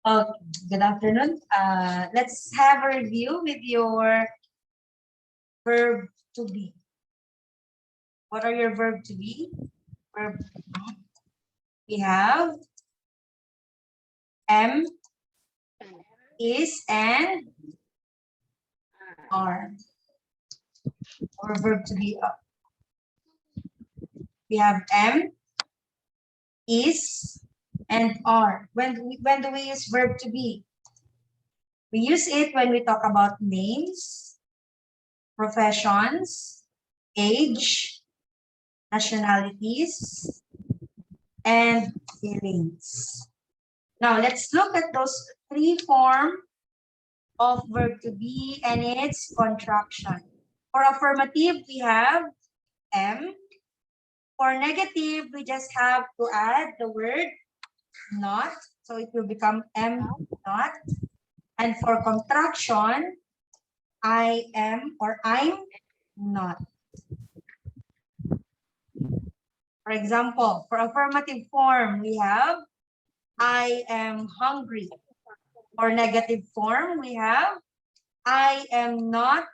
Okay, good afternoon. Let's have a review with your verb to be. What are your verb to be? Verb to be. We have am, is, and are. Or verb to be. We have am, is, and are. When do we use verb to be? We use it when we talk about names, professions, age, nationalities, and feelings. Now let's look at those three forms of verb to be and its contraction. For affirmative, we have am. For negative, we just have to add the word not. So it will become am not. And for contraction, I am or I'm not. For example, for affirmative form, we have I am hungry. For negative form, we have I am not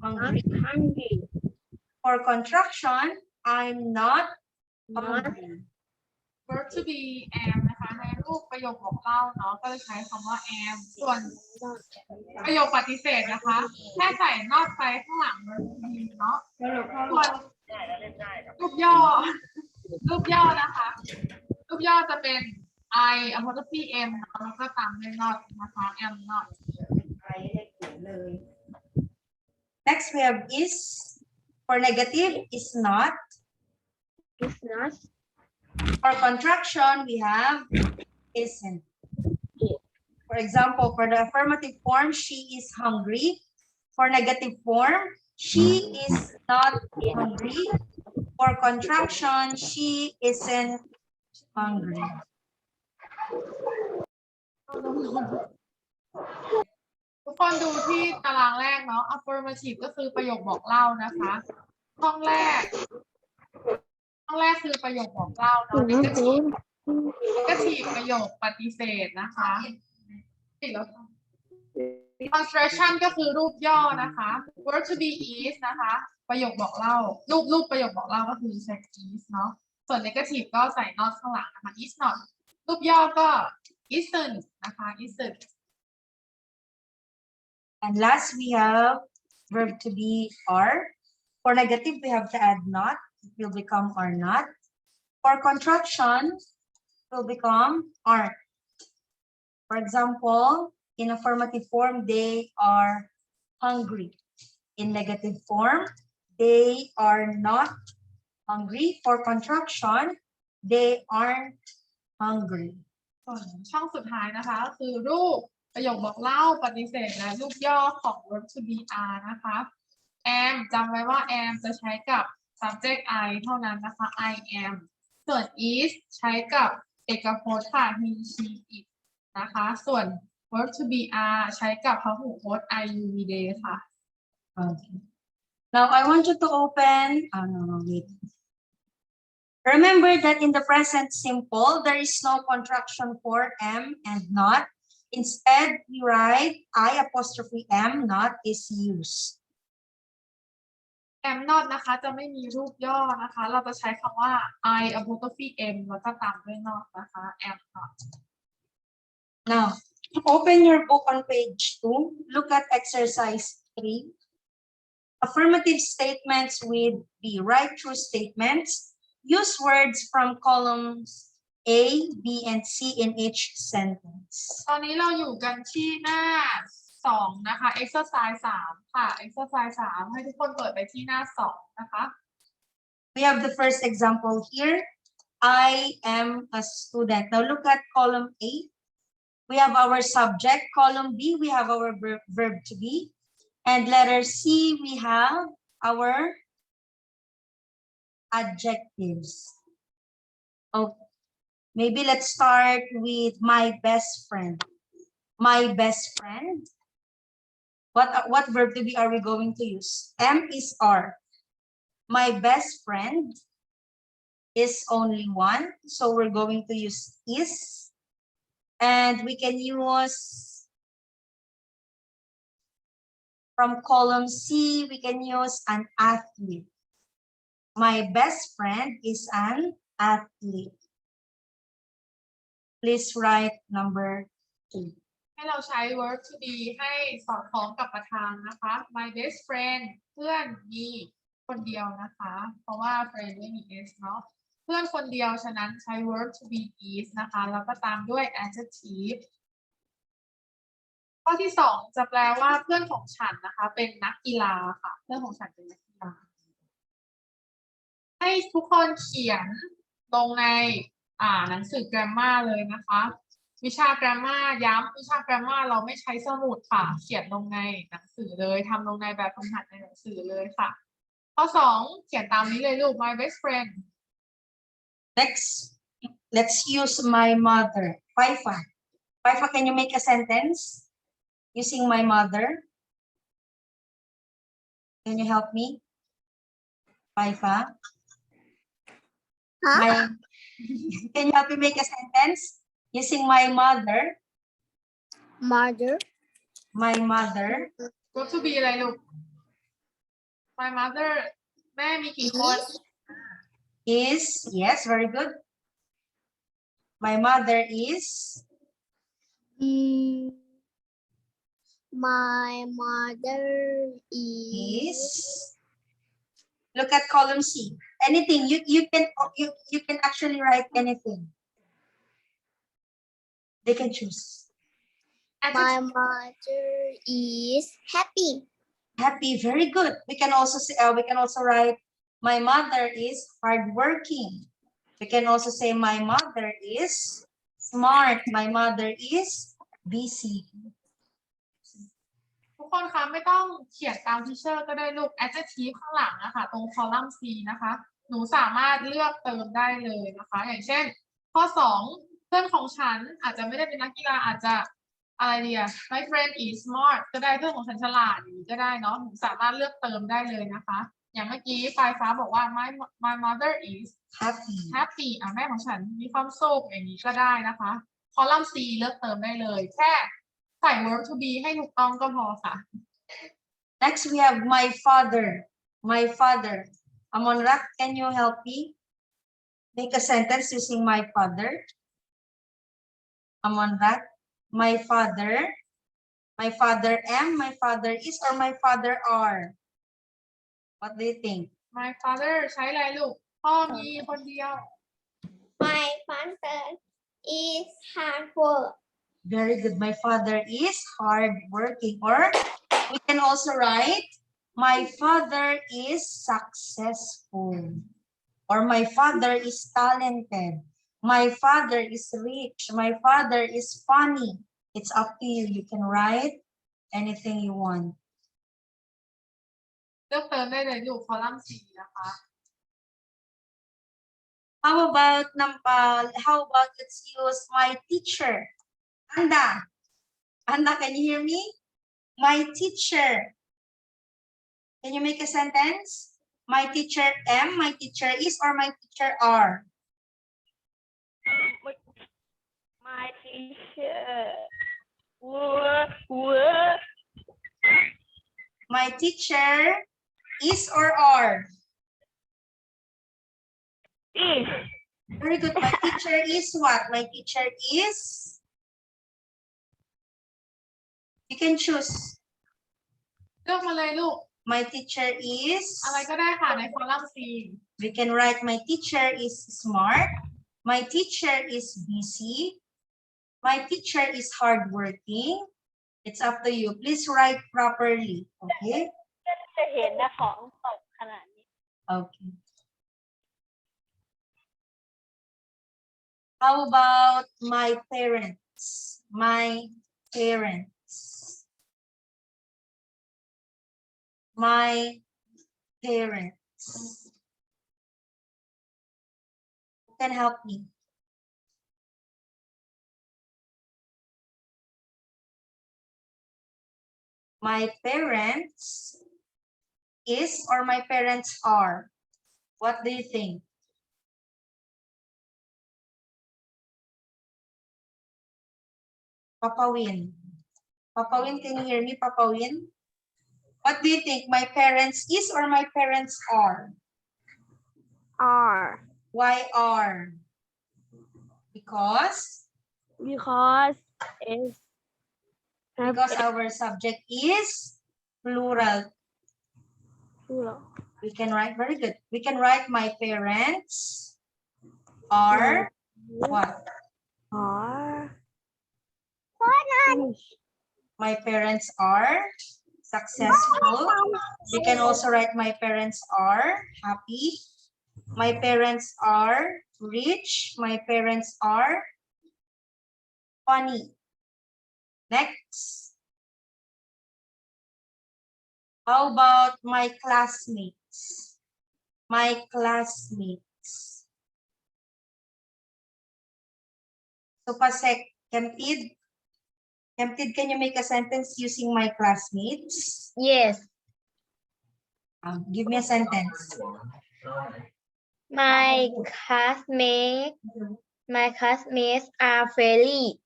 hungry. For contraction, I'm not hungry. verb to be am นะคะในรูปประโยคบอกเล่าเนาะก็จะใช้คำว่า am ส่วนประโยคปฏิเสธนะคะแค่ใส่ not ไปข้างหลัง verb to be เนาะส่วนรูปย่อนะคะ รูปย่อจะเป็น I apostrophe m แล้วก็ตามด้วย not นะคะ am not Next, we have is. For negative, is not. For contraction, we have isn't. For example, for the affirmative form, she is hungry. For negative form, she is not hungry. For contraction, she isn't hungry. ทุกคนดูที่ตารางแรกเนาะ affirmative ก็คือประโยคบอกเล่านะคะห้องแรกคือประโยคบอกเล่าเนาะ negative ประโยคปฏิเสธนะคะcontraction ก็คือรูปย่อนะคะ verb to be is นะคะประโยคบอกเล่ารูปประโยคบอกเล่าก็คือใช้ is เนาะส่วน negative ก็ใส่ not ข้างหลังนะคะ is not รูปย่อก็ isn't นะคะ isn't And last, we have verb to be are. For negative, we have to add not. It will become are not. For contraction, it will become aren't. For example, in affirmative form, they are hungry. In negative form, they are not hungry. For contraction, they aren't hungry. ส่วนช่องสุดท้ายนะคะคือรูปประโยคบอกเล่าปฏิเสธและรูปย่อของ verb to be are นะคะ am จำไว้ว่า am จะใช้กับ subject I เท่านั้นนะคะ I am ส่วน is ใช้กับเอกพจน์ค่ะ he she it นะคะส่วน verb to be are ใช้กับพหูพจน์ I you we they ค่ะ Okay. Now I want you to open. Wait. Remember that in the present simple, there is no contraction for am and not. Instead, we write I apostrophe am not is used. am not นะคะจะไม่มีรูปย่อนะคะเราจะใช้คำว่า I apostrophe m แล้วก็ตามด้วย not นะคะ am not Now, open your book on page 2. Look at exercise 3. Affirmative statements with the right true statements. Use words from columns A, B, and C in each sentence. ตอนนี้เราอยู่กันที่หน้า2นะคะ exercise 3ค่ะ exercise 3ให้ทุกคนเปิดไปที่หน้า2นะคะ We have the first example here. I am a student. Now look at column A. We have our subject. Column B, we have our verb to be. And letter C, we have our adjectives. Okay. Maybe let's start with my best friend. My best friend. What verb to be are we going to use? M is are. My best friend is only one, so we're going to use is. And we can use from column C, we can use an athlete. My best friend is an athlete. Please write number 2. ให้เราใช้ verb to be ให้สอดคล้องกับประธานนะคะ my best friend เพื่อนมีคนเดียวนะคะ เพราะว่า friend ไม่มี s เนาะเพื่อนคนเดียวฉะนั้นใช้ verb to be is นะคะแล้วก็ตามด้วย adjective ข้อที่ 2 จะแปลว่าเพื่อนของฉันนะคะเป็นนักกีฬาค่ะเพื่อนของฉันเป็นนักกีฬาให้ทุกคนเขียนลงในหนังสือ grammar เลยนะคะวิชา grammar ย้ำวิชา grammar เราไม่ใช้สมุดค่ะเขียนลงในหนังสือเลยทำลงในแบบฝึกหัดในหนังสือเลยค่ะข้อ 2 เขียนตามนี้เลยลูก my best friend Next, let's use my mother. Paifa. Paifa, can you make a sentence using my mother? Can you help me? Paifa? Huh? Can you help me make a sentence using my mother? Mother. My mother go to be อะไรลูก my mother แม่มีกี่คน is, yes, very good. My mother is, My mother is. look at column C. Anything, you can actually write anything. They can choose. My mother is happy. Happy, very good. We can also say, we can also write, my mother is hardworking. We can also say, my mother is smart. My mother is busy. ทุกคนคะไม่ต้องเขียนตามที่เชอร์ก็ได้ลูก adjective ข้างหลังนะคะตรง column C นะคะหนูสามารถเลือกเติมได้เลยนะคะอย่างเช่นข้อ 2 เพื่อนของฉันอาจจะไม่ได้เป็นนักกีฬาอาจจะอะไรดีอะ my friend is smart ก็ได้เพื่อนของฉันฉลาดอย่างนี้ก็ได้เนาะหนูสามารถเลือกเติมได้เลยนะคะอย่างเมื่อกี้ปลายฟ้าบอกว่า my mother is happy แม่ของฉันมีความสุขอย่างนี้ก็ได้นะคะ column C เลือกเติมได้เลยแค่ใส่ verb to be ให้ถูกต้องก็พอค่ะ Next, we have my father. My father. Amonrat, can you help me make a sentence using my father? Amonrat, my father. My father am, my father is, or my father are? What do you think? my father ใช้อะไรลูกพ่อมีคนเดียว My father is hard work. Very good. My father is hardworking. Or we can also write, my father is successful. Or my father is talented. My father is rich. My father is funny. It's up to you. You can write anything you want. เลือกเติมได้เลยลูก column C นะคะ How about let's use my teacher. Anda. Anda, can you hear me? My teacher. Can you make a sentence? My teacher am, my teacher is, or my teacher are? My teacher. My teacher is or are? Is. Very good. My teacher is what? My teacher is? You can choose. เลือกมาเลยลูก My teacher is. อะไรก็ได้ค่ะใน column C We can write my teacher is smart. My teacher is busy. My teacher is hardworking. It's up to you. Please write properly. Okay? จะเห็นนะของตกขนาดนี้ Okay. How about my parents? My parents. My parents. Who can help me? My parents is or my parents are? What do you think? Papa Win. Papa Win, can you hear me, Papa Win? What do you think? My parents is or my parents are? R. Why are? Because It's our subject is plural. We can write, very good. We can write my parents are what? My parents are successful. We can also write my parents are happy. My parents are rich. My parents are funny. Next. How about my classmates? My classmates. So, Pasek, Kempid, can you make a sentence using my classmates? Yes. Give me a sentence. My classmates are friendly.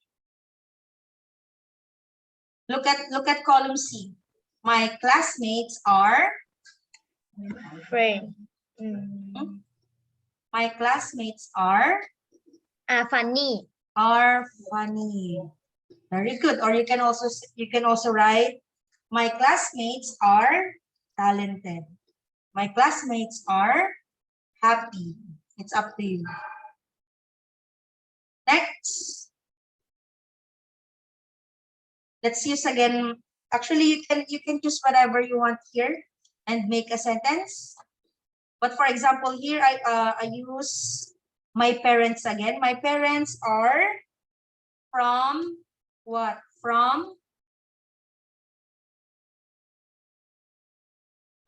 Look at column C. My classmates are Friend. My classmates are Funny. funny. Very good. Or you can also write my classmates are talented. My classmates are happy. It's up to you. Next. Let's use again. Actually, you can choose whatever you want here and make a sentence. But for example, here I use my parents again. My parents are from what? From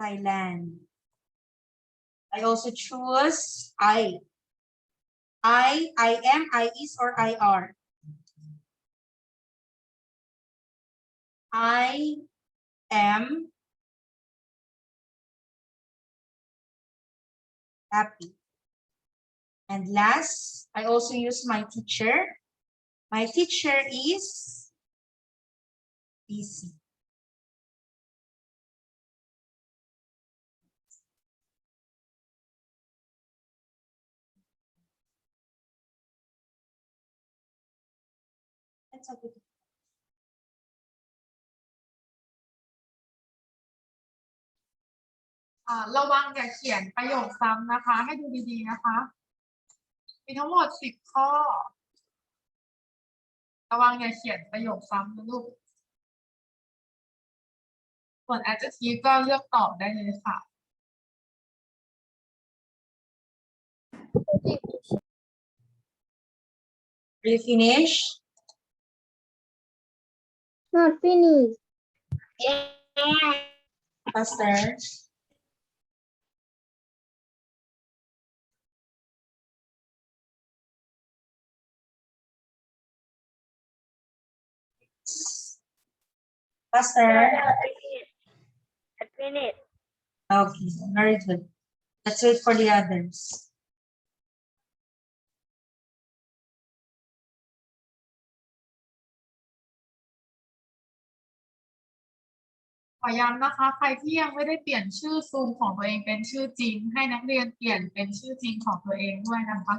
Thailand. I also choose I am, I is, or I are. I am happy. And last, I also use my teacher. My teacher is busy. That's a good. ระวังอย่าเขียนประโยคซ้ำนะคะ ให้ดูดีๆนะคะ มีทั้งหมด10 ข้อ ระวังอย่าเขียนประโยคซ้ำนะลูก ส่วน adjective ก็เลือกตอบได้เลยค่ะ Are you finished? Not finished. Faster. Faster. I finished. Okay, very good. Let's wait for the others. ขอย้ำนะคะ ใครที่ยังไม่ได้เปลี่ยนชื่อซูมของตัวเองเป็นชื่อจริง ให้นักเรียนเปลี่ยนเป็นชื่อจริงของตัวเองด้วยนะคะ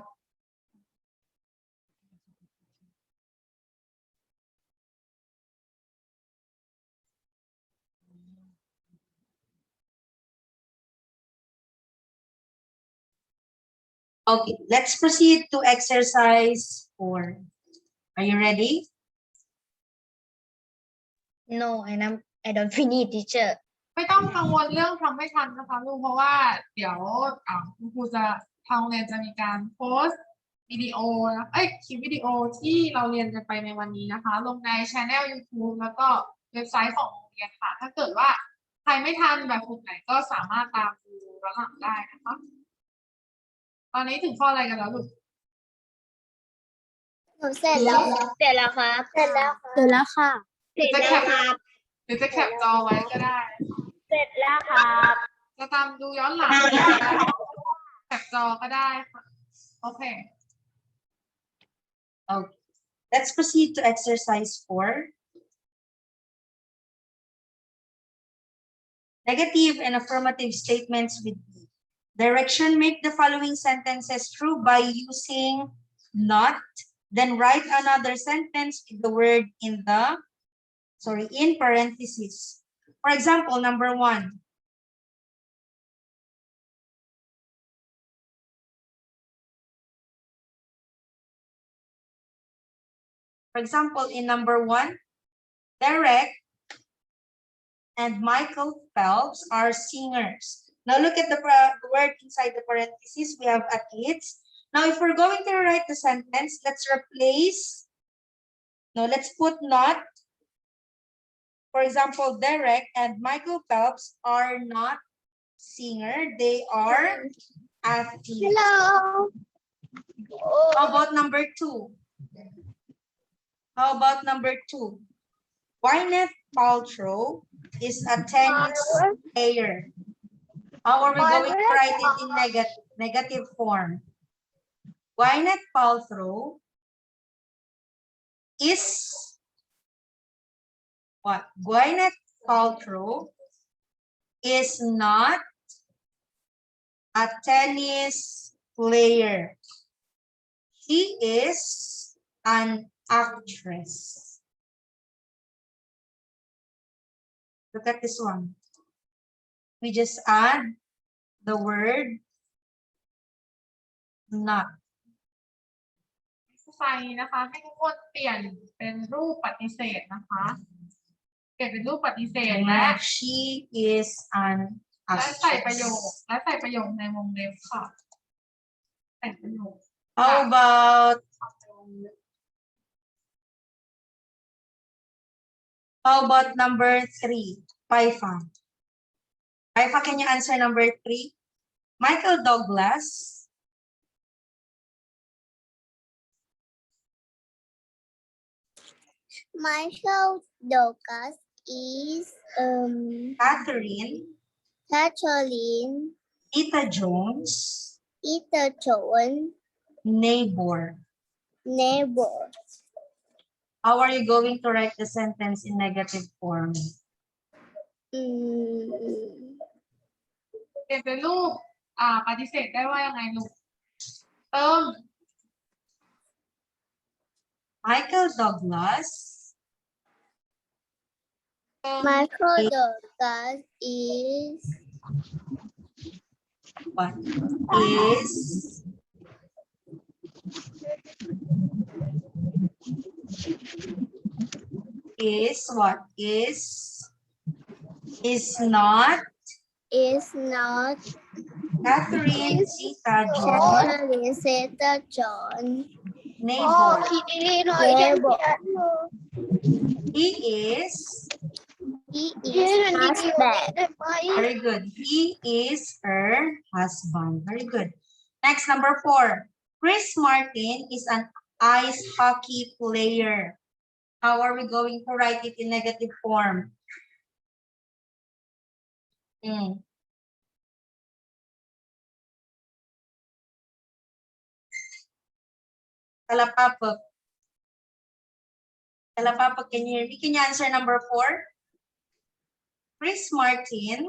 Okay, let's proceed to exercise 4. Are you ready? No, I don't finish, teacher. ไม่ต้องกังวลเรื่องทำไม่ทันนะคะลูกเพราะว่าเดี๋ยวคุณครูจะทางโรงเรียนจะมีการโพสต์วิดีโอคลิปวิดีโอที่เราเรียนกันไปในวันนี้นะคะ ลงใน channel YouTube แล้วก็เว็บไซต์ของโรงเรียนค่ะ ถ้าเกิดว่าใครไม่ทันแบบฝึกไหนก็สามารถตามดูย้อนหลังได้นะคะ ตอนนี้ถึงข้ออะไรกันแล้วลูก เสร็จแล้วครับ เสร็จแล้วค่ะ หรือจะแคปจอไว้ก็ได้ เสร็จแล้วครับ จะตามดูย้อนหลังก็ได้แคปจอก็ได้ค่ะ โอเค Okay. Let's proceed to exercise 4. Negative and affirmative statements with B. Direction: make the following sentences true by using not, then write another sentence with the word in parentheses. For example, number 1. For example, in number 1, Derek and Michael Phelps are singers. Now look at the word inside the parentheses. We have athletes. Now if we're going to write the sentence, let's put not. For example, Derek and Michael Phelps are not singer. They are athletes. Hello. How about number 2? How about number 2? Gwyneth Paltrow is a tennis player. How are we going to write it in negative form? Gwyneth Paltrow is what? Gwyneth Paltrow is not a tennis player. She is an actress. Look at this one. We just add the word not. ไฟนะคะให้ทุกคนเปลี่ยนเป็นรูปปฏิเสธนะคะเปลี่ยนเป็นรูปปฏิเสธและ She is an และใส่ประโยค actress. และใส่ประโยคในวงเล็บค่ะใส่ประโยค How about number 3? Paifa. Paifa, can you answer number 3? Michael Douglas Michael Douglas is Catherine Ita Jones neighbor. How are you going to write the sentence in negative form? เปลี่ยนเป็นรูปปฏิเสธได้ว่ายังไงลูกเติม Michael Douglas Michael Douglas is what? Is what? Is not Catherine Zeta-John neighbor. neighbor. He is husband. very good. He is her husband. Very good. Next, number 4. Chris Martin is an ice hockey player. How are we going to write it in negative form? Kalapapag. Kalapapag, can you hear me? Can you answer number 4? Chris Martin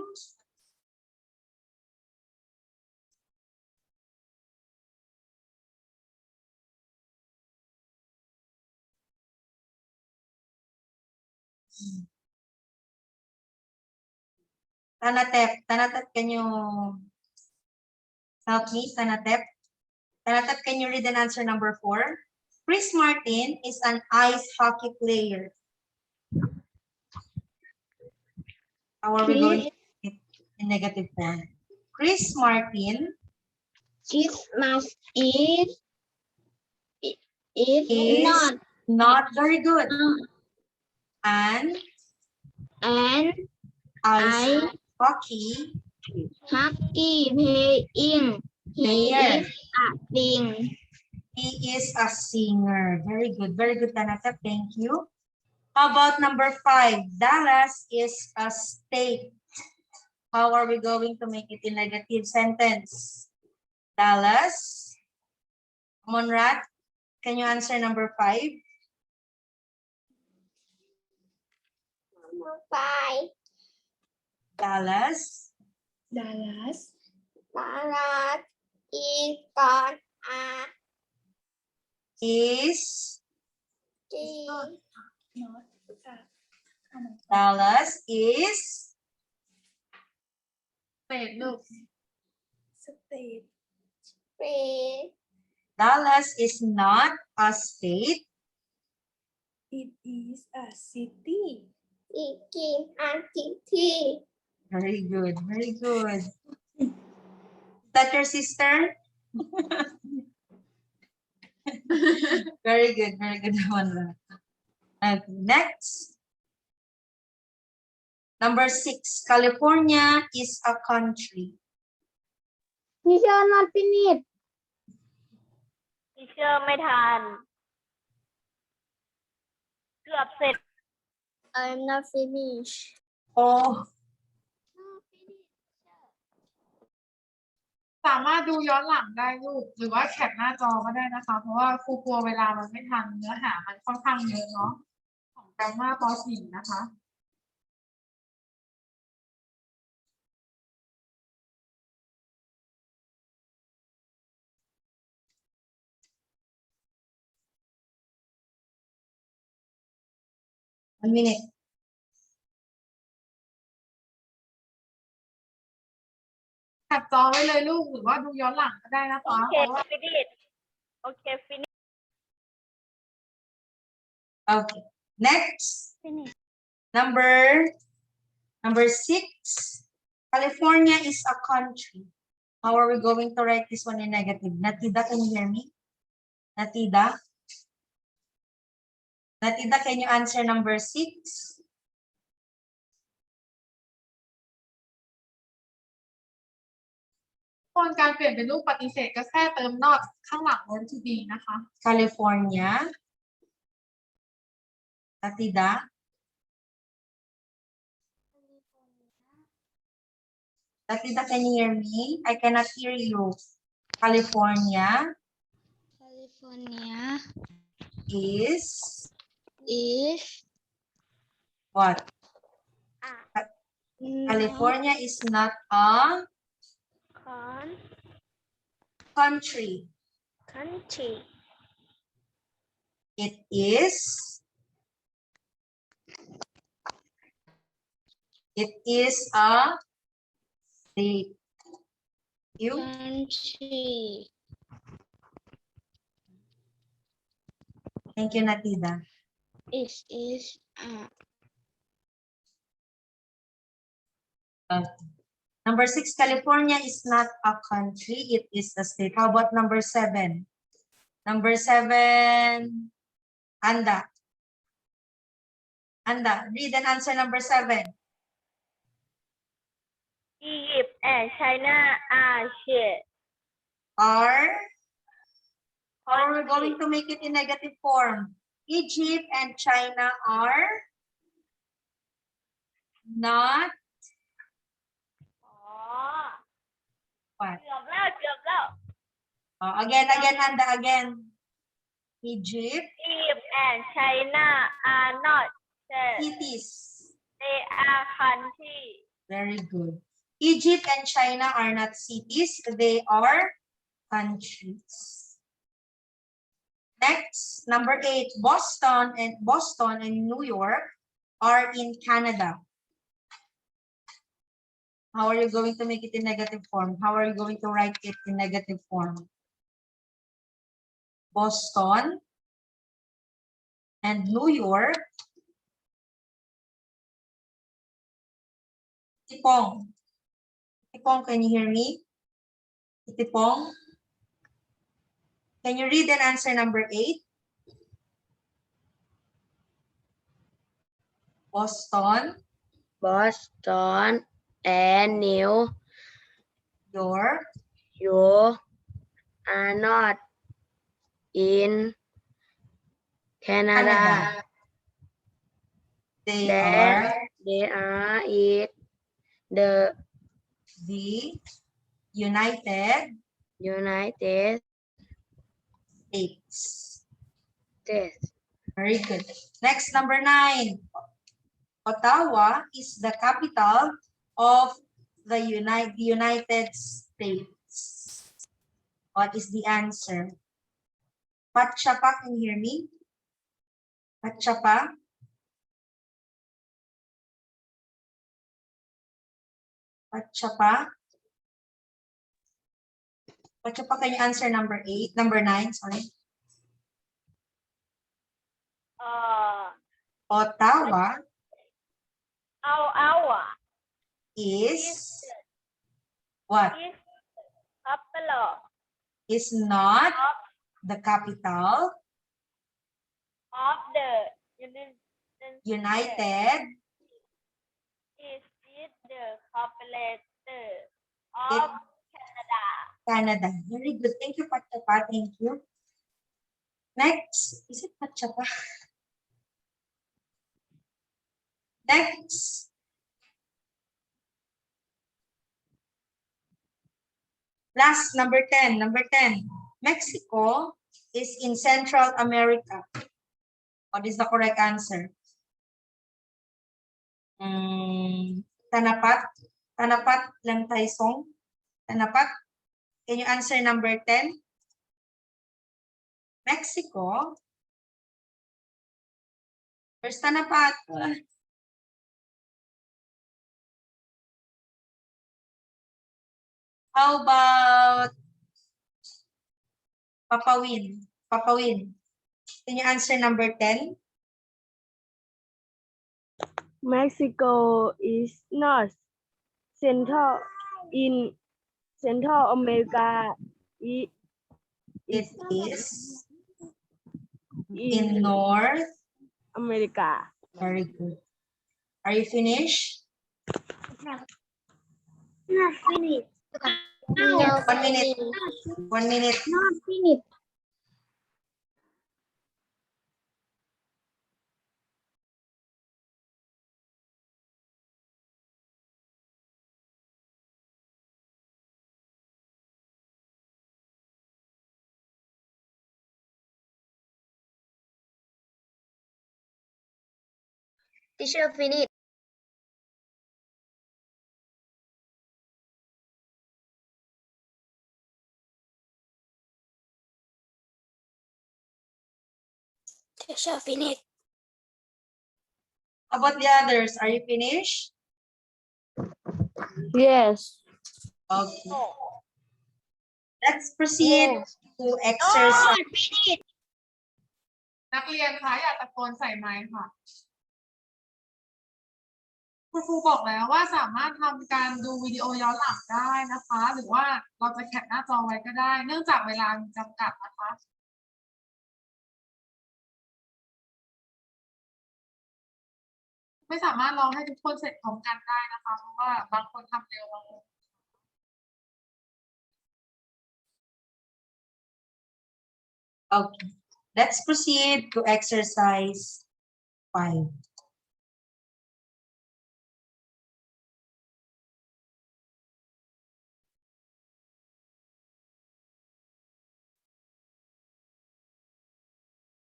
Tanatep, can you help me? Tanatep, can you read and answer number 4? Chris Martin is an ice hockey player. How are we going to write it in negative form? Chris Martin is not very good. And ice hockey playing. player. Sing. He is a singer. Very good, Tanata. Thank you. How about number 5? Dallas is a state. How are we going to make it in negative sentence? Dallas. Monrad, can you answer number 5? 5. Dallas Dallas is gone. is G. Dallas is state ลูก State. Dallas is not a state. It is a city. It is a city. Very good, very good. Is that your sister? Very good one. Okay, next. Number 6, California is a country. Teacher not finished. Teacher ไม่ทันเกือบเสร็จ I'm not finished. Oh, สามารถดูย้อนหลังได้ลูกหรือว่าแคปหน้าจอก็ได้นะคะ เพราะว่าครูกลัวเวลามันไม่ทันเนื้อหามันค่อนข้างเยอะเนาะของแกรมมาป .4 นะคะ 1 minute. แคปจอไว้เลยลูกหรือว่าดูย้อนหลังก็ได้นะคะเพราะว่า Okay, finish. Okay. Next. Finish. Number 6. California is a country. How are we going to write this one in negative? Natida, can you hear me? Natida? Natida, can you answer number 6?การเปลี่ยนเป็นรูปปฏิเสธก็แค่เติม not ข้างหลัง verb to be นะคะ California. Natida? Natida, can you hear me? I cannot hear you. California is what? California is not a country. It is a state. You? Country. Thank you, Natida. It is a Number 6, California is not a country. It is a state. How about number 7? Number 7, Anda. Anda, read and answer number 7. Egypt and China are shared. How are we going to make it in negative form? Egypt and China are not what? Again, Anda, again. Egypt and China are not shared. cities. They are countries. Very good. Egypt and China are not cities. They are countries. Next, number 8, Boston and New York are in Canada. How are you going to make it in negative form? How are you going to write it in negative form? Boston and New York. Tipong. Tipong, can you hear me? Tipong. Can you read and answer number 8? Boston and New York are not in Canada. They are in the United States. Very good. Next, number 9. Ottawa is the capital of the United States. What is the answer? Patchapa, can you hear me? Patchapa? Patchapa? Patchapa, can you answer number 9, sorry. Ottawa Our is what? capital Is not the capital of the United is the capital of Canada. Very good. Thank you, Patchapa. Thank you. Next, is it Patchapa? Next. Last, number 10. Number 10. Mexico is in Central America. What is the correct answer? Tanapat? Tanapat lang Taisong? Tanapat? Can you answer number 10? Mexico. Where's Tanapat? How about Papawin? Papawin. Can you answer number 10? Mexico is not Central America. It It is in in North. America. Very good. Are you finished? Not finished. No, 1 minute. 1 minute. not finished. Teacher, finish. Teacher, finish. How about the others? Are you finished? Yes. Okay. Let's proceed to exercise. Finish. นักเรียนคะอย่าตะโกนใส่ไมค์ค่ะคุณครูบอกแล้วว่าสามารถทำการดูวิดีโอย้อนหลังได้นะคะ หรือว่าเราจะแคปหน้าจอไว้ก็ได้ เนื่องจากเวลามีจำกัดนะคะ ไม่สามารถรอให้ทุกคนเสร็จพร้อมกันได้นะคะ เพราะว่าบางคนทำเร็วบางคน Okay. Let's proceed to exercise 5.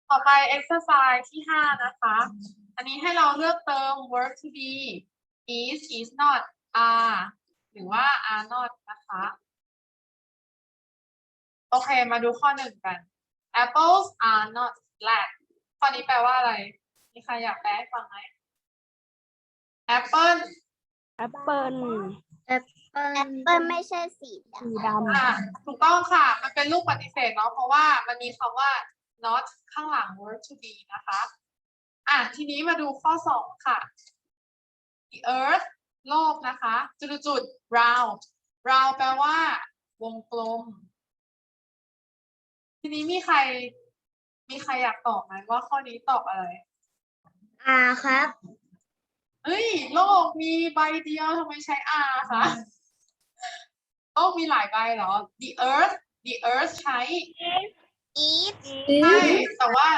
ต่อไป exercise ที่ 5 นะคะ อันนี้ให้เราเลือกเติม verb to be is not are หรือว่า are not นะคะ โอเค มาดูข้อ 1 กัน apples are not black ข้อนี้แปลว่าอะไร มีใครอยากแปลให้ฟังไหม apple Apple แอปเปิ้ลไม่ใช่สีด สีดำ ถูกต้องค่ะ มันเป็นรูปปฏิเสธเนาะ เพราะว่ามันมีคำว่า not ข้างหลัง verb to be นะคะ ทีนี้มาดูข้อ 2 ค่ะ the earth โลกนะคะ จุด round แปลว่า วงกลม ทีนี้มีใครอยากตอบไหมว่าข้อนี้ตอบอะไร ๆครับ เฮ้ย โลกมีใบเดียวทำไมใช้ R คะโลกมีหลายใบเหรอ the earth ใช้ eat ใช่ แต่ว่า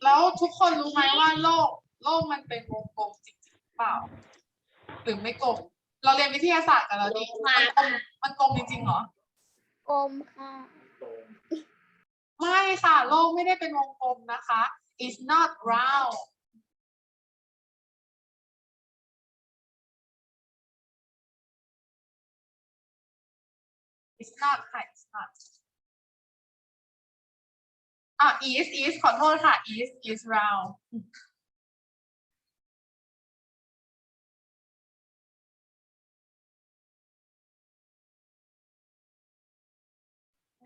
แล้วทุกคนรู้ไหมว่าโลกมันเป็นวงกลมจริงๆหรือเปล่า หรือไม่กลม เราเรียนวิทยาศาสตร์กันแล้วนี่มันกลมจริงๆเหรอ กลมค่ะ ไม่ค่ะ โลกไม่ได้เป็นวงกลมนะคะ it's not round it's not ค่ะ it's not is ขอโทษค่ะ is round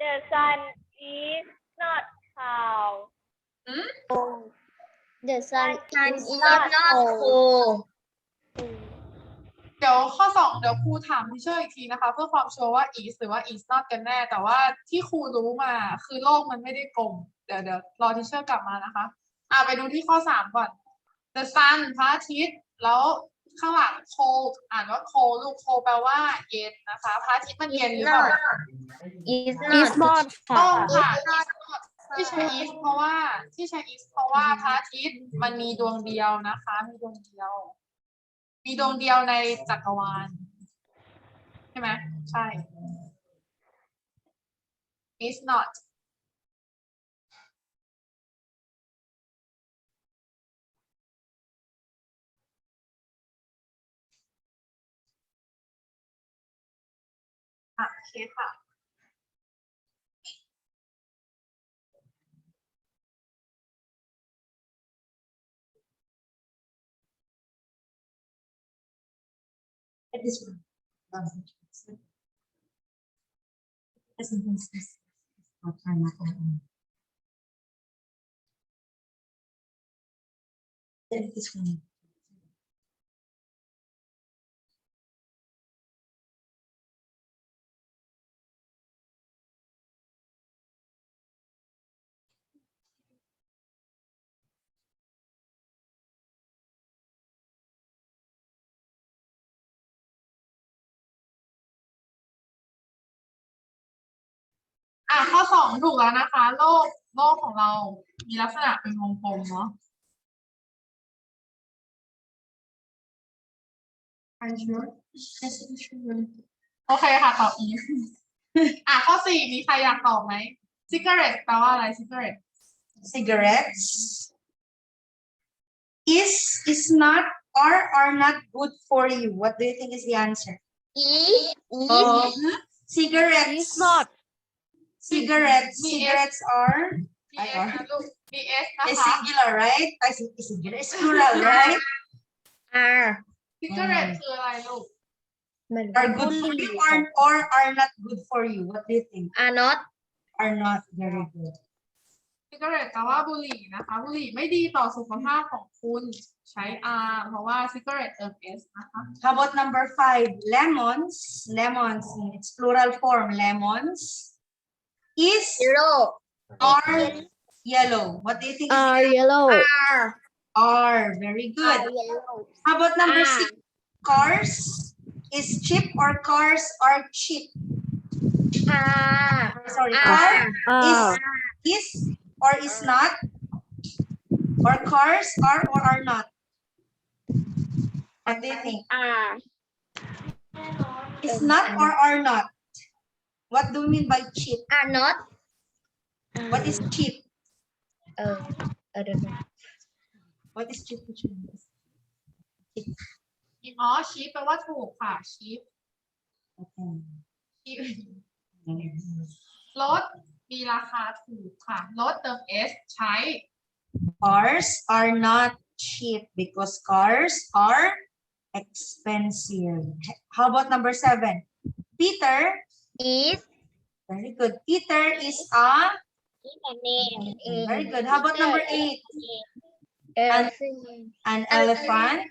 The sun is not cold. The sun is not cold. เดี๋ยวข้อ2เดี๋ยวครูถามพี่เชอร์อีกทีนะคะ เพื่อความชัวร์ว่า is หรือว่า is not กันแน่ แต่ว่าที่ครูรู้มาคือโลกมันไม่ได้กลม เดี๋ยวรอพี่เชอร์กลับมานะคะไปดูที่ข้อ3ก่อน the sun พระอาทิตย์แล้วข้างหลัง cold อ่านว่า cold ลูก cold แปลว่าเย็นนะคะพระอาทิตย์มันเย็นหรือเปล่า Is not ต้อง ค่ะ ค่ะ ที่ใช้ is เพราะว่าพระอาทิตย์มันมีดวงเดียวนะคะ มีดวงเดียวในจักรวาลใช่ไหมใช่ is not โอเคค่ะ This one. This one.ข้อ2ถูกแล้วนะคะ โลกของเรามีลักษณะเป็นวงกลมเนาะ Are you sure? Yes, I'm sure. โอเคค่ะตอบ is ข้อ4มีใครอยากตอบไหม cigarette แปลว่าอะไร cigarette Cigarettes is not or are not good for you. What do you think is the answer? Cigarettes. is not Cigarettes are BS นะลูก BS นะ is คะ singular, right? I think is singular. It's plural, right? cigarette คืออะไรลูก Are good for you or are not good for you? What do you think? Are not. Are not very good. cigarette แปลว่าบุหรี่นะคะบุหรี่ไม่ดีต่อสุขภาพของคุณใช้ R เพราะว่า cigarette เติม S นะคะ How about number 5? Lemons. Lemons in its plural form. Lemons is Yellow. or yellow. What do you think? yellow Are very good. Yellow. How about number 6? Cars is cheap or cars are cheap? Sorry, car is or is not, or cars are or are not. What do you think? Is not or are not? What do you mean by cheap? Are not. What is cheap? I don't know. What is cheap? cheap แปลว่าถูกค่ะ cheap Okay. cheap รถมีราคาถูกค่ะรถเติม S ใช้ Cars are not cheap because cars are expensive. How about number 7? Peter. Is Very good. Peter is a. Very good. How about number 8? An elephant.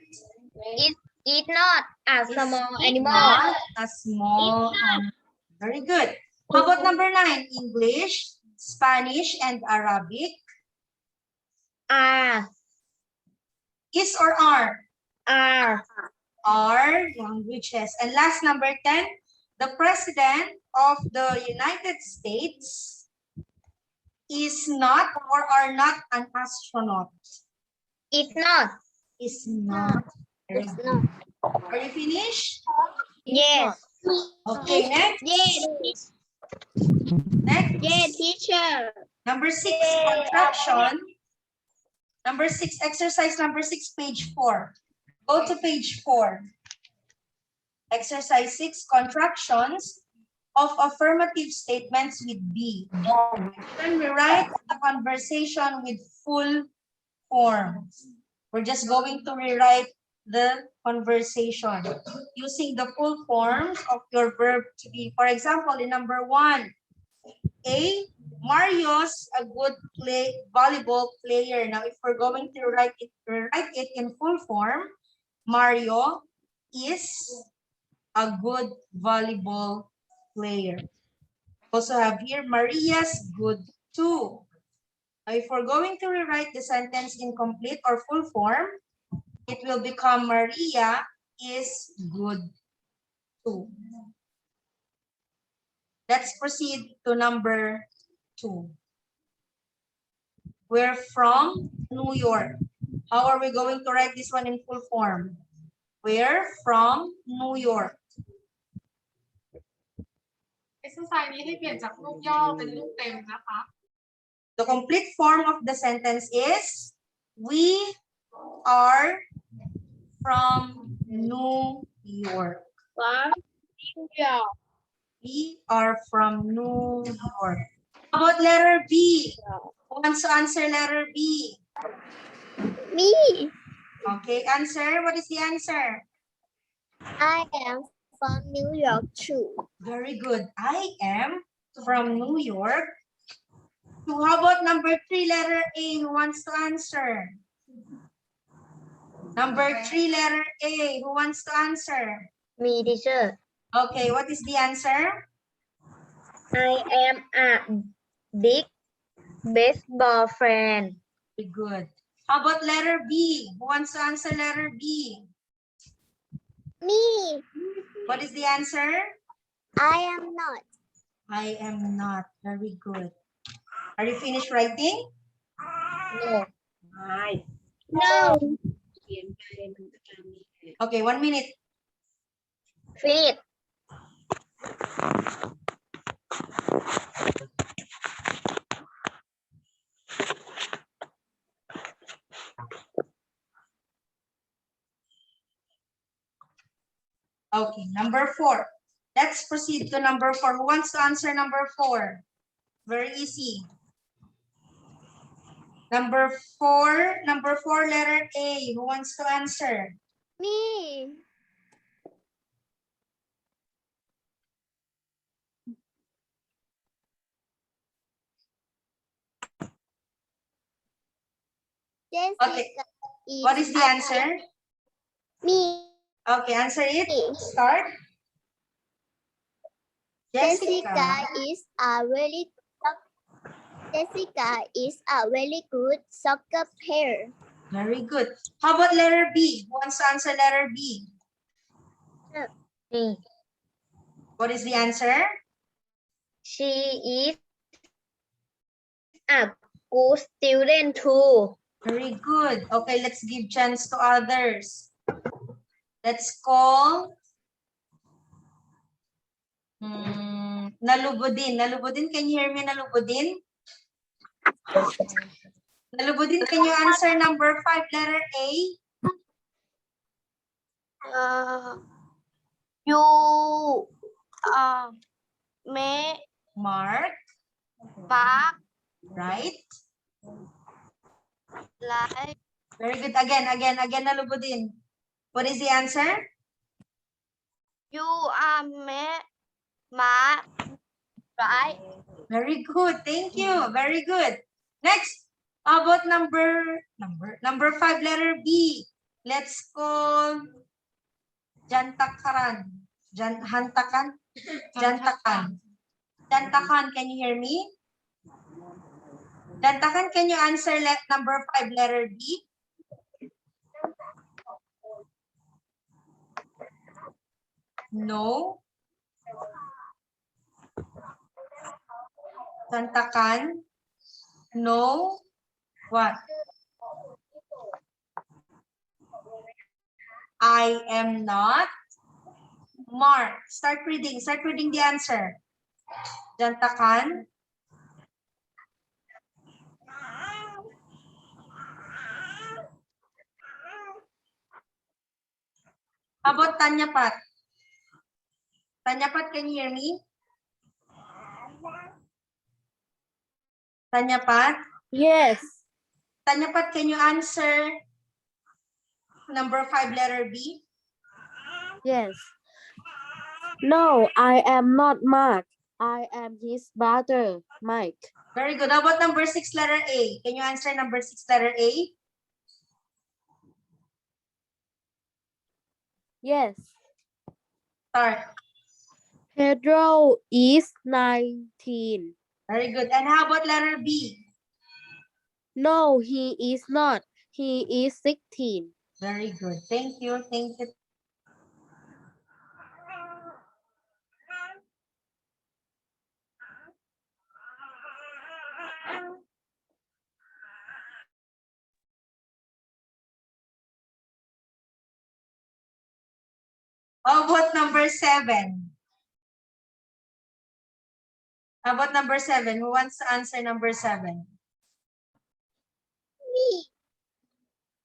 Is not a small animal. Not a small animal. Very good. How about number 9? English, Spanish, and Arabic. Are. Is or are? Are. Are languages. And last number 10. The president of the United States is not or are not an astronaut. Is not. Is not. Very Is good. not. Are you finished? Yes. Okay, next. Yes. Next. Yes, teacher. Number 6, contraction. Number 6, exercise number 6, page 4. Go to page 4. Exercise 6, contractions of affirmative statements with B. Then we write the conversation with full form. We're just going to rewrite the conversation using the full forms of your verb to be. For example, in number 1, A, Mario's a good volleyball player. Now, if we're going to write it in full form, Mario is a good volleyball player. Also have here, Maria's good too. Now, if we're going to rewrite the sentence in complete or full form, it will become Maria is good too. Let's proceed to number 2. We're from New York. How are we going to write this one in full form? We're from New York. exercise นี้ให้เปลี่ยนจากรูปย่อเป็นรูปเต็มนะคะ The complete form of the sentence is, we are from New York. We are from New York. How about letter B? Who wants to answer letter B? Me. Okay, answer. What is the answer? I am from New York too. Very good. I am from New York. So how about number 3, letter A? Who wants to answer? Number 3, letter A. Who wants to answer? Me, teacher. Okay, what is the answer? I am a big baseball fan. Very good. How about letter B? Who wants to answer letter B? Me. What is the answer? I am not. I am not. Very good. Are you finished writing? No. No. Okay, 1 minute. Finish. Okay, number 4. Let's proceed to number 4. Who wants to answer number 4? Very easy. Number 4, letter A. Who wants to answer? Me. Jessica Okay, what is the answer? Me. Okay, answer it. Start. Jessica is a very good soccer player. Very good. How about letter B? Who wants to answer letter B? Me. What is the answer? She is a good student too. Very good. Okay, let's give chance to others. Let's call Nalubudin. Nalubudin, can you hear me, Nalubudin? Nalubudin, can you answer number 5, letter A? You may Mark, park right? like Very good. Again, Nalubudin. What is the answer? you may mark right. Very good. Thank you. Very good. Next, how about number 5, letter B? Let's call Jantakaran. Jantakan. Jantakan, can you hear me? Jantakan, can you answer number 5, letter B? No. Jantakan. No. What? I am not. Mark. Start reading the answer. Jantakan. How about Tanyapat? Tanyapat, can you hear me? Tanyapat? Yes. Tanyapat, can you answer number 5, letter B? Yes. No, I am not Mark. I am his brother, Mike. Very good. How about number 6, letter A? Can you answer number 6, letter A? Yes. Start. Pedro is 19. Very good. And how about letter B? No, he is not. He is 16. Very good. Thank you. Thank you. How about number 7? How about number 7? Who wants to answer number 7? Me.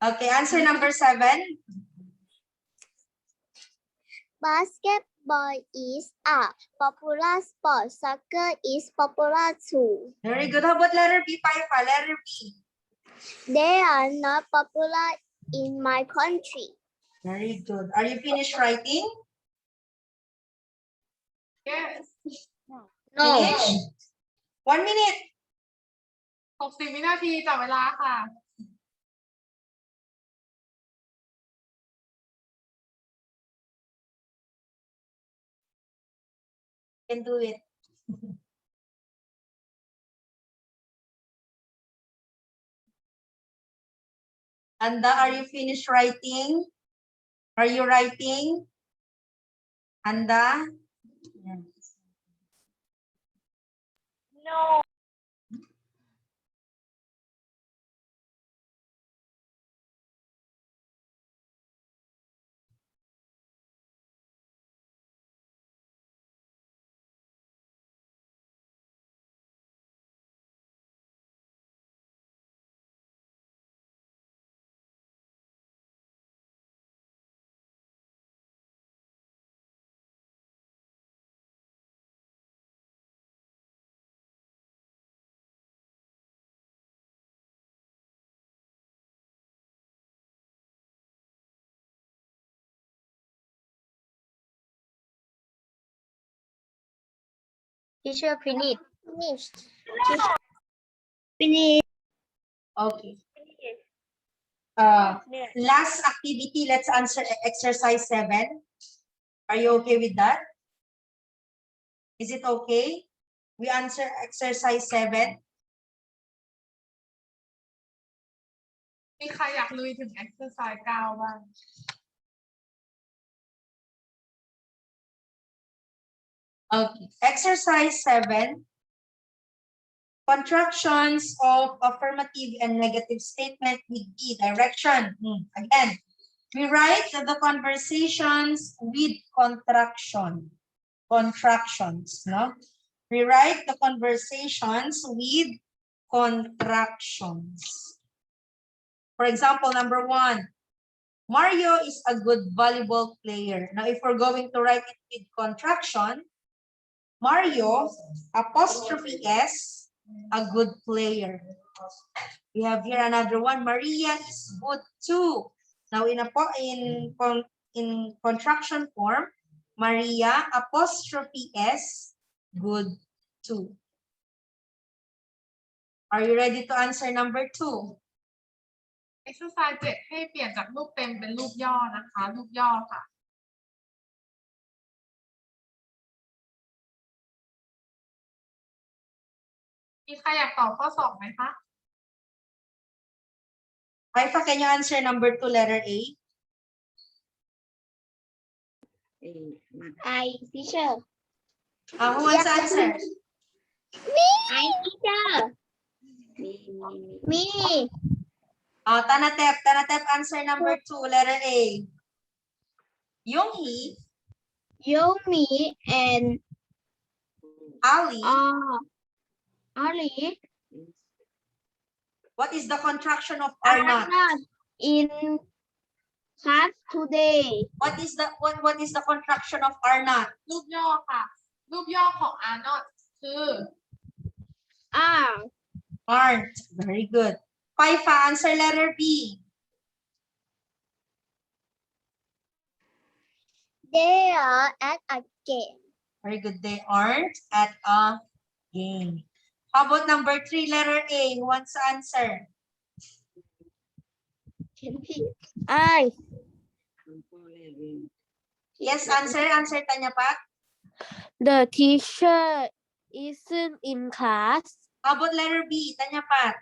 Okay, answer number 7. Basketball is a popular sport. Soccer is popular too. Very good. How about letter B, Paifa? Letter B. They are not popular in my country. Very good. Are you finished writing? yes Finish? 1 minute. 60 วินาทีจับเวลาค่ะ Can do it. Anda, are you finished writing? Are you writing? Anda? Yes. No. Teacher, finish. Finished. Finish. Okay. Last activity, let's answer exercise 7. Are you okay with that? Is it okay? We answer exercise 7. มีใครอยากลุยถึง exercise 9บ้าง Okay. Exercise 7. Contractions of affirmative and negative statement with B direction. Again, we write the conversations with contraction. Contractions, no? We write the conversations with contractions. For example, number 1, Mario is a good volleyball player. Now, if we're going to write it with contraction, Mario, apostrophe S, a good player. We have here another one. Maria is good too. Now, in contraction form, Maria, apostrophe S, good too. Are you ready to answer number 2? exercise 7 ให้เปลี่ยนจากรูปเต็มเป็นรูปย่อนะคะรูปย่อค่ะ มีใครอยากตอบข้อ 2ไหมคะ Haifa, can you answer number 2, letter A? I, teacher. Who wants to answer? Me. I, teacher. Me. Tanatep, answer number 2, letter A. Yonghi, Yomi and Ali. Ali What is the contraction of are are not? not in class today. What is the contraction of are not? รูปย่อค่ะ รูปย่อของ are not คือ Are Aren't. Very good. Paifa, answer letter B. They are at a game. Very good. They aren't at a game. How about number 3, letter A? Who wants to answer? I. Yes, answer Tanya Pat. The teacher isn't in class. How about letter B? Tanya Pat.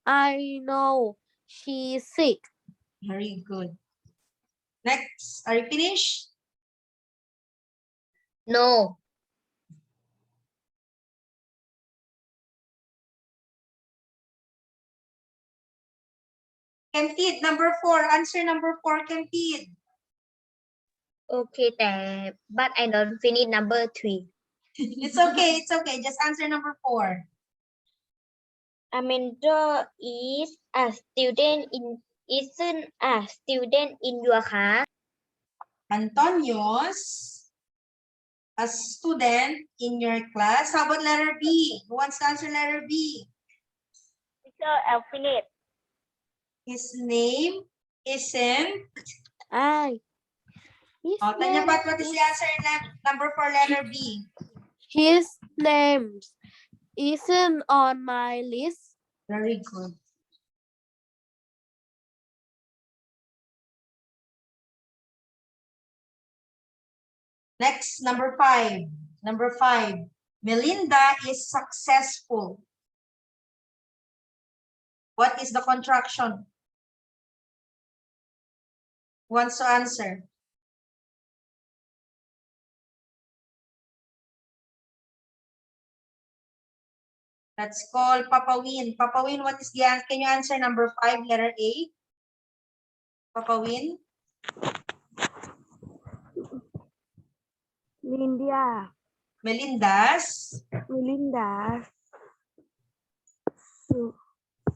I know she's sick. Very good. Next, are you finished? No. Kempid, number 4. Answer number 4, Kempid. Okay, but I don't finish number 3. It's okay, it's okay. Just answer number 4. Amanda is a student isn't a student in your class. Antonio's a student in your class. How about letter B? Who wants to answer letter B? Teacher, I'll finish. His name isn't. I. His Oh, Tanya name Pat, what is the answer in number 4, letter B? His name isn't on my list. Very good. Next, number 5. Number 5. Melinda is successful. What is the contraction? Who wants to answer? Let's call Papa Win. Papa Win, what is the answer? Can you answer number 5, letter A? Papa Win? Melinda's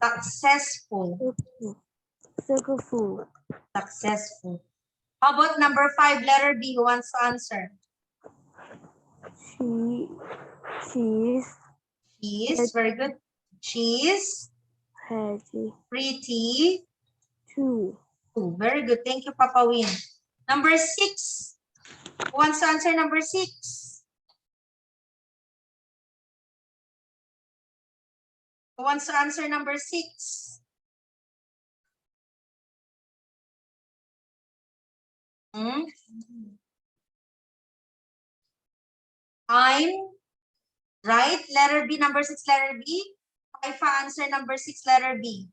successful. Successful. How about number 5, letter B? Who wants to answer? She is very good. She is pretty too. Very good. Thank you, Papa Win. Number 6. Who wants to answer number 6? Who wants to answer number 6? I'm right. Letter B, number 6, letter B. Paifa, answer number 6, letter B.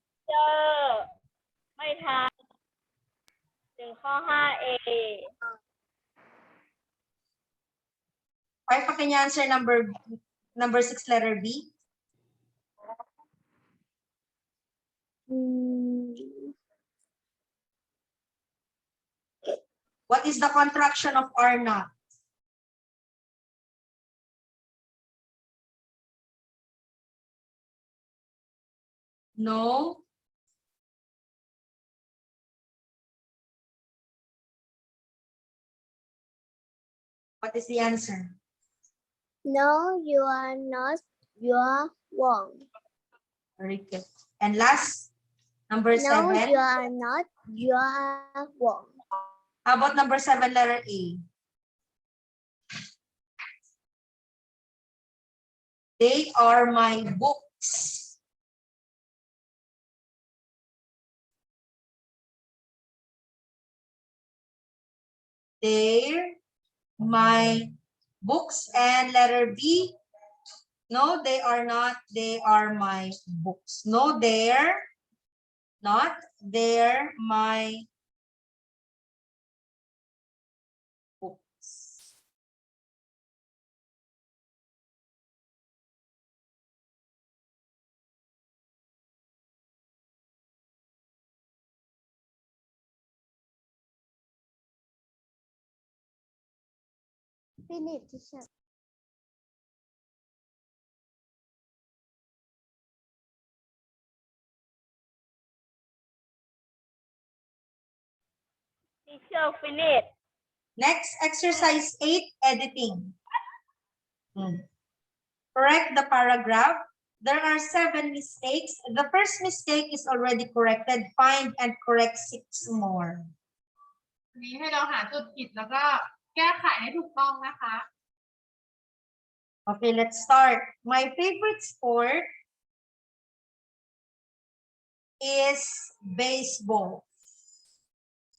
ไม่ทันถึงข้อ 5A Paifa, can you answer number 6, letter B? What is the contraction of are not? No. What is the answer? No, you are not. You are wrong. Very good. And last, number 7. No, you are not. You are wrong. How about number 7, letter A? They are my books. They're my books. And letter B? No, they are not. They are my books. No, they're not. They're my books. Finish, teacher. Teacher, finish. Next, exercise 8, editing. Correct the paragraph There are 7 mistakes. The first mistake is already corrected. Find and correct 6 more. อันนี้ให้เราหาจุดผิดแล้วก็แก้ไขให้ถูกต้องนะคะ Okay, let's start. My favorite sport is baseball.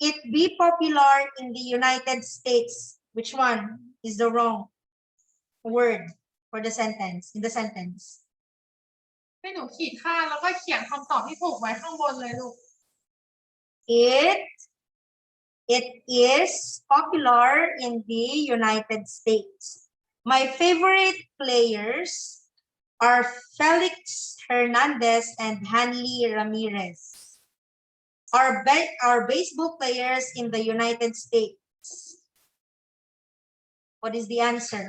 It be popular in the United States. Which one is the wrong word for the sentence? In the sentence. ให้หนูขีดค่าแล้วก็เขียนคำตอบที่ถูกไว้ข้างบนเลยลูก It is popular in the United States. My favorite players are Felix Hernandez and Hanley Ramirez. Are baseball players in the United States. What is the answer?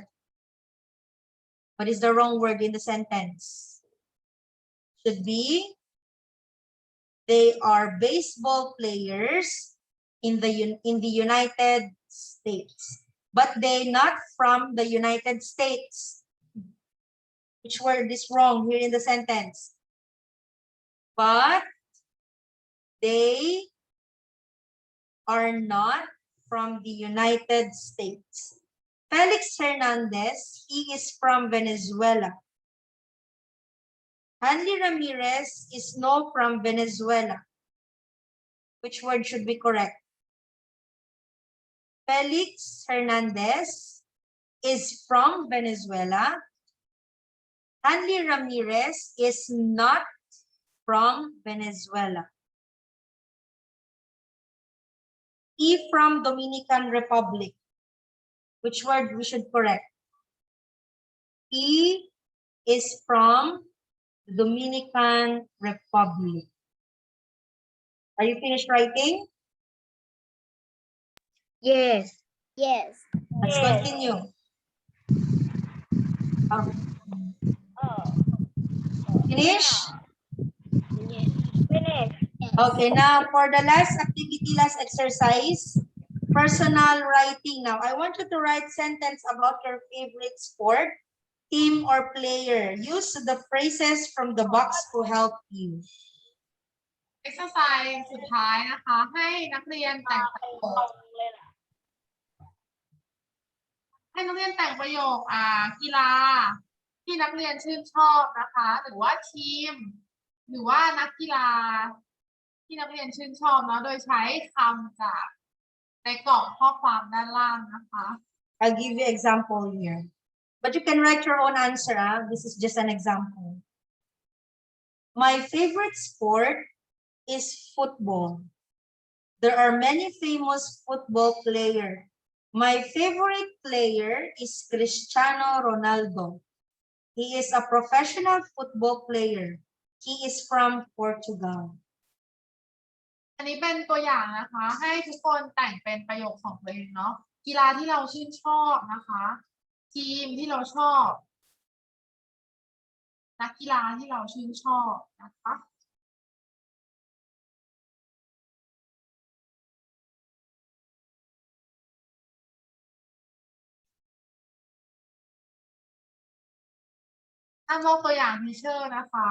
What is the wrong word in the sentence? Should be, they are baseball players in the United States, but they not from the United States. Which word is wrong here in the sentence? But they are not from the United States. Felix Hernandez, he is from Venezuela. Hanley Ramirez is no from Venezuela. Which word should be correct? Felix Hernandez is from Venezuela. Hanley Ramirez is not from Venezuela. He from Dominican Republic. Which word we should correct? He is from Dominican Republic. Are you finished writing? Yes. Yes. Let's continue. Finish? Finish. Okay, now for the last activity, last exercise, personal writing. Now, I want you to write sentence about your favorite sport, team, or player. Use the phrases from the box to help you. exercise สุดท้ายนะคะให้นักเรียนแต่งประโยคกีฬาที่นักเรียนชื่นชอบนะคะหรือว่าทีมหรือว่านักกีฬาที่นักเรียนชื่นชอบเนาะโดยใช้คำจากในกล่องข้อความด้านล่างนะคะ I'll give you example here. But you can write your own answer. This is just an example. My favorite sport is football. There are many famous football players. My favorite player is Cristiano Ronaldo. He is a professional football player. He is from Portugal. อันนี้เป็นตัวอย่างนะคะให้ทุกคนแต่งเป็นประโยคของตัวเองเนาะกีฬาที่เราชื่นชอบนะคะทีมที่เราชอบนักกีฬาที่เราชื่นชอบนะคะถ้ามองตัวอย่างทีเชอร์นะคะ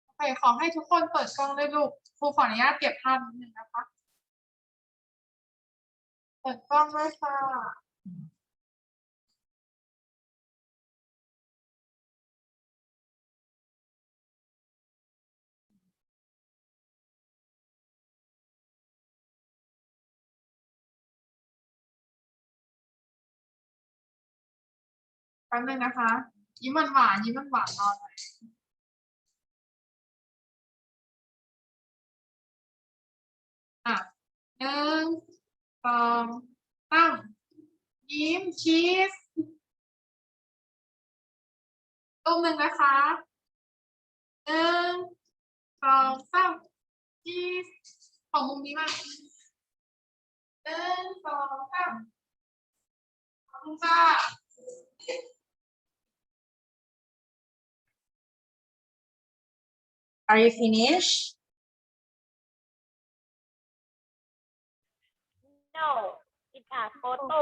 โอเคขอให้ทุกคนเปิดกล้องด้วยลูกครูขออนุญาตเก็บภาพนิดนึงนะคะเปิดกล้องด้วยค่ะแป๊บนึงนะคะยิ้มหวานๆยิ้มหวานๆรอหน่อยอ่ะ1 2 3ยิ้มชีสรูปหนึ่งนะคะ1 2 3ชีสของมุมนี้มา1 2 3ขอบคุณค่ะ Are you finished? no it a photo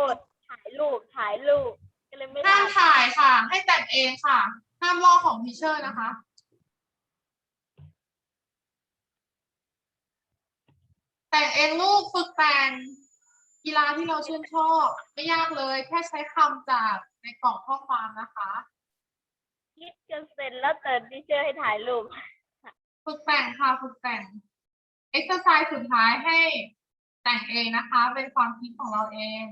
ถ่ายรูปก็เลยไม่ ห้าม ถ่าย ถ่ายค่ะ ให้แต่งเองค่ะ ห้ามลอกของทีเชอร์นะคะ แต่งเองลูกฝึกแต่งกีฬาที่เราชื่นชอบไม่ยากเลยแค่ใช้คำจากในกล่องข้อความนะคะ คิดกันเสร็จแล้วเติร์นทีเชอร์ให้ถ่ายรูป ฝึกแต่งค่ะฝึกแต่งเอ็กซ์ไซส์สุดท้ายให้แต่งเองนะคะ เป็นความคิดของเราเอง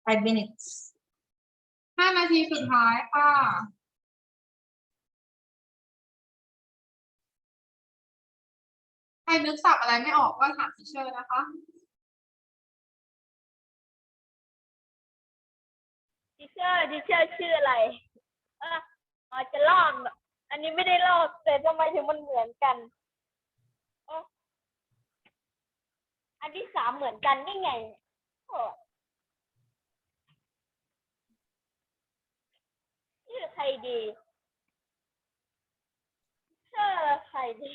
5 minutes 5 นาทีสุดท้ายค่ะใครนึกศัพท์อะไรไม่ออกก็ถามทีเชอร์นะคะ ทีเชอร์ชื่ออะไรจะลอกอันนี้ไม่ได้ลอกแต่ทำไมถึงมันเหมือนกันอันที่3เหมือนกันนี่ไงชื่อใครดีชื่อใครดี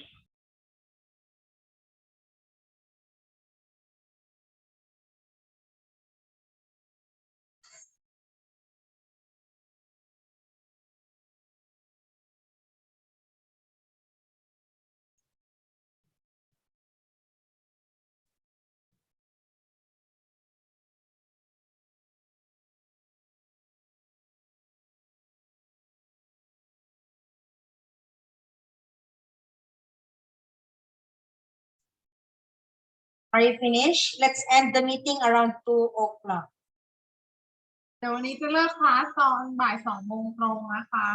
Are you finished? Let's end the meeting around 2 o'clock. เดี๋ยววันนี้จะเลิกคลาสตอนบ่าย 2 โมงตรงนะคะ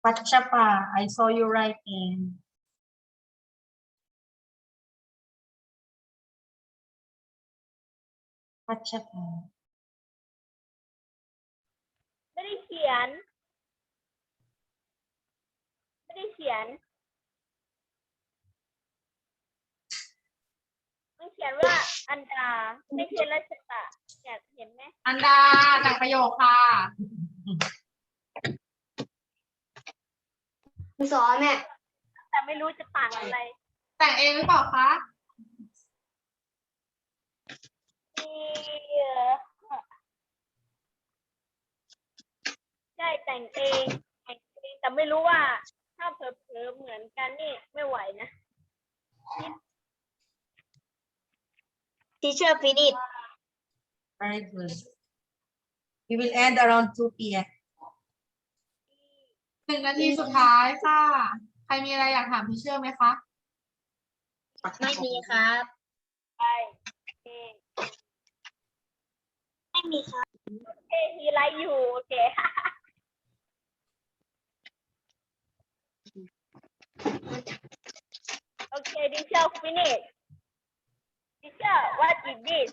Pachapa, I saw you writing. Pachapa. ไม่ได้เขียนมันเขียนว่าอันดาไม่ใช่รัชตะอยากเห็นไหม อันดาแต่งประโยคค่ะ สอนเนี่ยแต่ไม่รู้จะต่างอะไร แต่งเองหรือเปล่าคะ ใช่แต่งเองแต่ไม่รู้ว่าถ้าเผลอๆเหมือนกันนี่ไม่ไหวนะ Teacher finish Very good. We will end around 2 p.m. 1 นาทีสุดท้ายค่ะ ใครมีอะไรอยากถามทีเชอร์ไหมคะ ไม่มีครับไม่มีครับโอเคทีไลฟ์อยู่โอเคโอเค teacher finish teacher what is this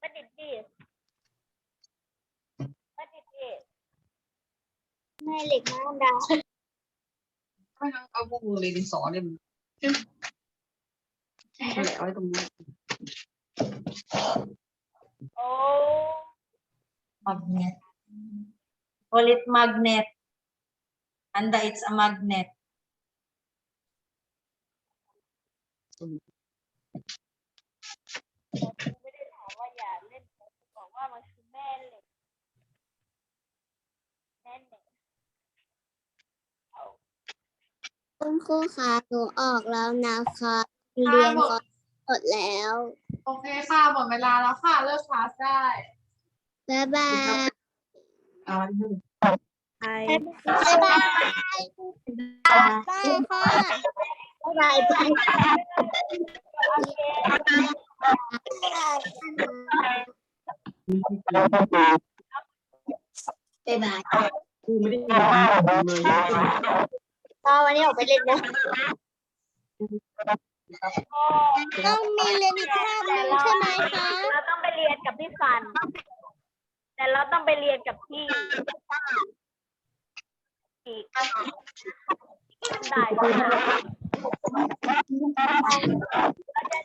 what is this what is this แม่เหล็กน้ำดาว ไม่ต้องเอาพวกมือเลยดินสอเนี่ยมันนั่นแหละเอาไว้ตรงนี้ โอ้ Magnet. Call it magnet. Anda, it's a magnet. ไม่ได้ถามว่าอย่าเล่นบอกว่ามันคือแม่เหล็กแม่เหล็ก คุณครูคะหนูออกแล้วนะคะเรียนก็หมดแล้ว โอเคค่ะ หมดเวลาแล้วค่ะ เลิกคลาสได้ บ๊ายบาย เอาไว้ให้ บ๊ายบายค่ะบ๊ายบายบาย บ๊ายบาย ครูไม่ได้ยินเลย ตอนวันนี้ออกไปเล่นนะต้องมีเรียนอีกคาบหนึ่งใช่ไหมคะ เราต้องไปเรียนกับพี่ฟัน แต่เราต้องไปเรียนกับพี่อีกได้เราจะ